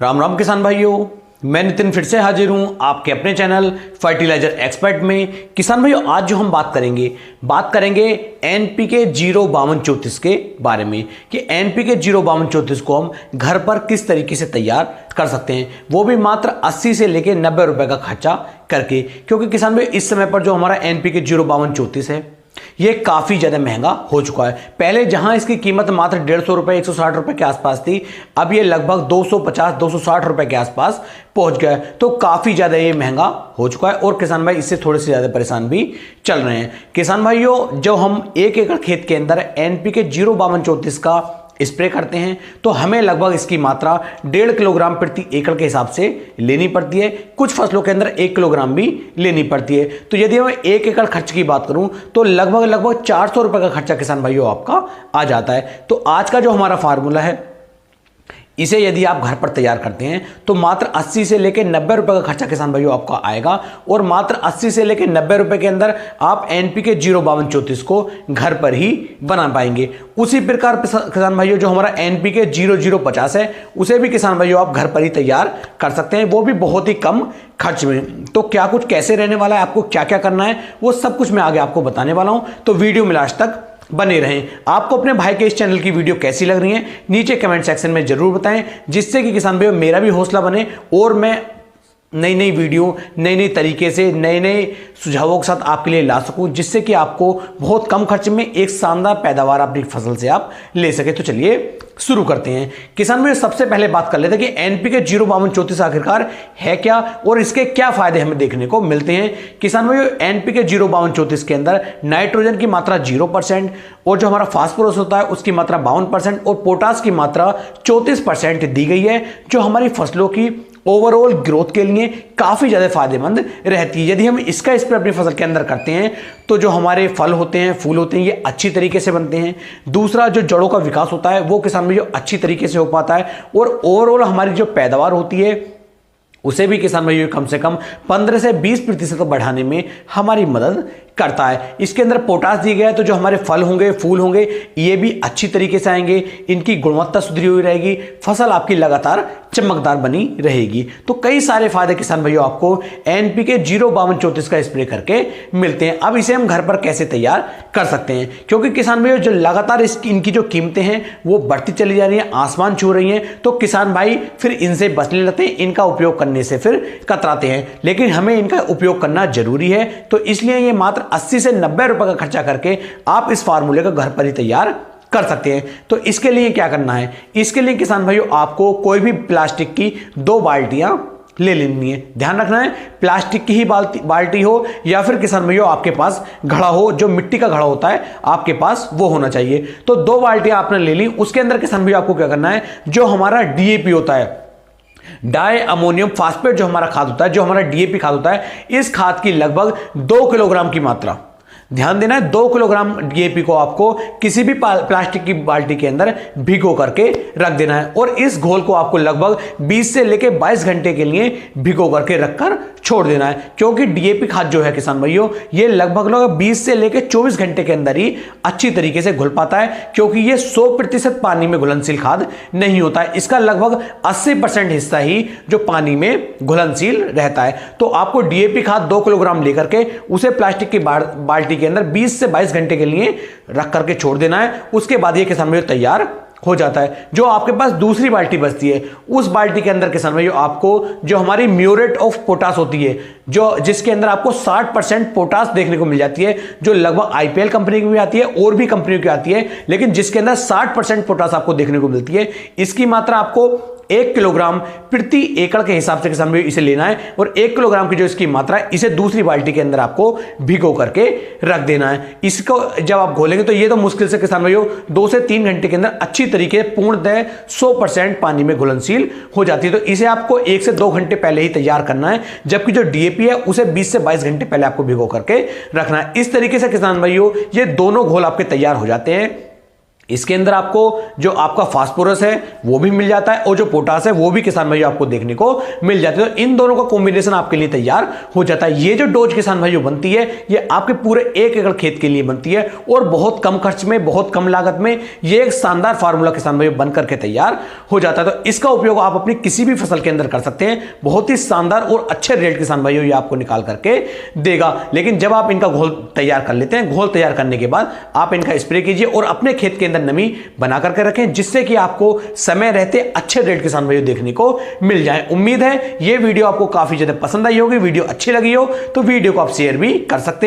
राम राम किसान भाइयों, मैं नितिन फिर से हाजिर हूं आपके अपने चैनल फर्टिलाइजर एक्सपर्ट में। किसान भाइयों, आज जो हम बात करेंगे एनपीके 05234 के बारे में कि एनपीके 05234 को हम घर पर किस तरीके से तैयार कर सकते हैं, वो भी मात्र 80 से लेके 90 रुपए का खर्चा करके। क्योंकि किसान भाई इस समय पर जो हमारा एनपीके 05234 है ये काफी ज्यादा महंगा हो चुका है। पहले जहां इसकी कीमत मात्र 150 रुपए 160 रुपए के आसपास थी, अब ये लगभग 250-260 रुपए के आसपास पहुंच गया है। तो काफी ज्यादा ये महंगा हो चुका है और किसान भाई इससे थोड़े से ज्यादा परेशान भी चल रहे हैं। किसान भाइयों, जो हम 1 एकड़ खेत के अंदर एनपीके 05234 का स्प्रे करते हैं तो हमें लगभग इसकी मात्रा 1.5 किलोग्राम प्रति एकड़ के हिसाब से लेनी पड़ती है। कुछ फसलों के अंदर 1 किलोग्राम भी लेनी पड़ती है। तो यदि मैं 1 एकड़ खर्च की बात करूं तो लगभग 400 रुपए का खर्चा किसान भाइयों आपका आ जाता है। तो आज का जो हमारा फार्मूला है, इसे यदि आप घर पर तैयार करते हैं तो मात्र 80 से लेकर 90 रुपए का खर्चा किसान भाइयों आपका आएगा और मात्र 80 से लेकर 90 रुपए के अंदर आप एनपीके 05234 को घर पर ही बना पाएंगे। उसी प्रकार किसान भाइयों जो हमारा एनपीके 0050 है, उसे भी किसान भाइयों आप घर पर ही तैयार कर सकते हैं, वो भी बहुत ही कम खर्च में। तो क्या कुछ कैसे रहने वाला है, आपको क्या क्या करना है, वो सब कुछ मैं आगे आपको बताने वाला हूं। तो वीडियो में लास्ट तक बने रहें। आपको अपने भाई के इस चैनल की वीडियो कैसी लग रही है नीचे कमेंट सेक्शन में जरूर बताएं, जिससे कि किसान भाइयों मेरा भी हौसला बने और मैं नई नई वीडियो नई तरीके से नए सुझावों के साथ आपके लिए ला सकूं, जिससे कि आपको बहुत कम खर्च में एक शानदार पैदावार अपनी फसल से आप ले सके। तो चलिए शुरू करते हैं। किसान भाई सबसे पहले बात कर लेते हैं कि एनपीके 05234 आखिरकार है क्या और इसके क्या फायदे हमें देखने को मिलते हैं। किसान भाई एनपीके 05234 के अंदर नाइट्रोजन की मात्रा 0% और जो हमारा फास्फोरस होता है उसकी मात्रा 52% और पोटास की मात्रा 34% दी गई है, जो हमारी फसलों की ओवरऑल ग्रोथ के लिए काफी ज्यादा फायदेमंद रहती है। यदि हम इसका स्प्रे अपनी फसल के अंदर करते हैं तो जो हमारे फल होते हैं, फूल होते हैं, ये अच्छी तरीके से बनते हैं। दूसरा, जो जड़ों का विकास होता है वो किसान में जो अच्छी तरीके से हो पाता है और ओवरऑल हमारी जो पैदावार होती है उसे भी किसान भाइयों कम से कम 15 से 20% बढ़ाने में हमारी मदद करता है। इसके अंदर पोटास दी गया है तो जो हमारे फल होंगे, फूल होंगे, ये भी अच्छी तरीके से आएंगे, इनकी गुणवत्ता सुधरी हुई रहेगी, फसल आपकी लगातार चमकदार बनी रहेगी। तो कई सारे फायदे किसान भाइयों आपको एनपीके 05234 का स्प्रे करके मिलते हैं। अब इसे हम घर पर कैसे तैयार कर सकते हैं, क्योंकि किसान भाइयों जो लगातार इनकी जो कीमतें हैं वो बढ़ती चली जा रही है, आसमान छू रही हैं, तो किसान भाई फिर इनसे बचने लगते हैं, इनका उपयोग करने से फिर कतराते हैं। लेकिन हमें इनका उपयोग करना जरूरी है, तो इसलिए ये मात्र 80 से 90 रुपए का खर्चा करके आप इस फार्मूले को घर पर ही तैयार कर सकते हैं। तो इसके लिए क्या करना है, इसके लिए किसान भाइयों आपको कोई भी प्लास्टिक की 2 बाल्टियां ले लेनी है। ध्यान रखना है प्लास्टिक की ही बाल्टी हो या फिर किसान भाइयों आपके पास घड़ा हो, जो मिट्टी का घड़ा होता है आपके पास वो होना चाहिए। तो 2 बाल्टियां आपने ले ली। उसके अंदर किसान भाइयों आपको क्या करना है, जो हमारा डीएपी होता है, डाई अमोनियम फास्फेट, जो हमारा खाद होता है, जो हमारा डीएपी खाद होता है, इस खाद की लगभग 2 किलोग्राम की मात्रा, ध्यान देना है 2 किलोग्राम डीएपी को आपको किसी भी प्लास्टिक की बाल्टी के अंदर भिगो करके रख देना है और इस घोल को आपको लगभग 20 से लेकर 22 घंटे के लिए भिगो करके रखकर छोड़ देना है। क्योंकि डीएपी खाद जो है किसान भाइयों ये लगभग 20 से लेकर 24 घंटे के अंदर ही अच्छी तरीके से घुल पाता है, क्योंकि ये 100% पानी में घुलनशील खाद नहीं होता है। इसका लगभग 80% हिस्सा ही जो पानी में घुलनशील रहता है। तो आपको डीएपी खाद 2 किलोग्राम लेकर के उसे प्लास्टिक की बाल्टी के अंदर 20 से 22 घंटे के लिए रख करके छोड़ देना है। उसके बाद ये किसान भाइयों तैयार हो जाता है। जो आपके पास दूसरी बाल्टी बचती है, उस बाल्टी के अंदर किसान भाइयों आपको जो हमारी म्यूरेट ऑफ पोटास होती है, जो जिसके अंदर आपको 60% पोटास देखने को मिल जाती है, जो लगभग आईपीएल कंपनी की भी आती है और भी कंपनियों की आती है, लेकिन जिसके अंदर 60% पोटास आपको देखने को मिलती है। इसकी मात्रा आपको 1 किलोग्राम प्रति एकड़ के हिसाब से किसान भाई इसे लेना है और 1 किलोग्राम की जो इसकी मात्रा है इसे दूसरी बाल्टी के अंदर आपको भिगो करके रख देना है। इसको जब आप घोलेंगे तो ये तो मुश्किल से किसान भाइयों 2 से 3 घंटे के अंदर अच्छी तरीके पूर्णतः 100% पानी में घुलनशील हो जाती है। तो इसे आपको 1 से 2 घंटे पहले ही तैयार करना है, जबकि जो डीएपी है उसे 20 से 22 घंटे पहले आपको भिगो करके रखना है। इस तरीके से किसान भाइयों ये दोनों घोल आपके तैयार हो जाते हैं। इसके अंदर आपको जो आपका फास्फोरस है वो भी मिल जाता है और जो पोटास है वो भी किसान भाइयों आपको देखने को मिल जाती है। तो इन दोनों का कॉम्बिनेशन आपके लिए तैयार हो जाता है। ये जो डोज किसान भाइयों बनती है ये आपके पूरे 1 एकड़ खेत के लिए बनती है और बहुत कम खर्च में, बहुत कम लागत में ये एक शानदार फार्मूला किसान भाइयों बनकर के तैयार हो जाता है। तो इसका उपयोग आप अपनी किसी भी फसल के अंदर कर सकते हैं। बहुत ही शानदार और अच्छे रेट किसान भाइयों ये आपको निकाल करके देगा। लेकिन जब आप इनका घोल तैयार कर लेते हैं, घोल तैयार करने के बाद आप इनका स्प्रे कीजिए और अपने खेत के अंदर नमी बना करके रखें, जिससे कि आपको समय रहते अच्छे रेट किसान भाइयों देखने को मिल जाए। उम्मीद है ये वीडियो आपको काफी ज्यादा पसंद आई होगी। वीडियो अच्छी लगी हो तो वीडियो को आप शेयर भी कर सकते हैं।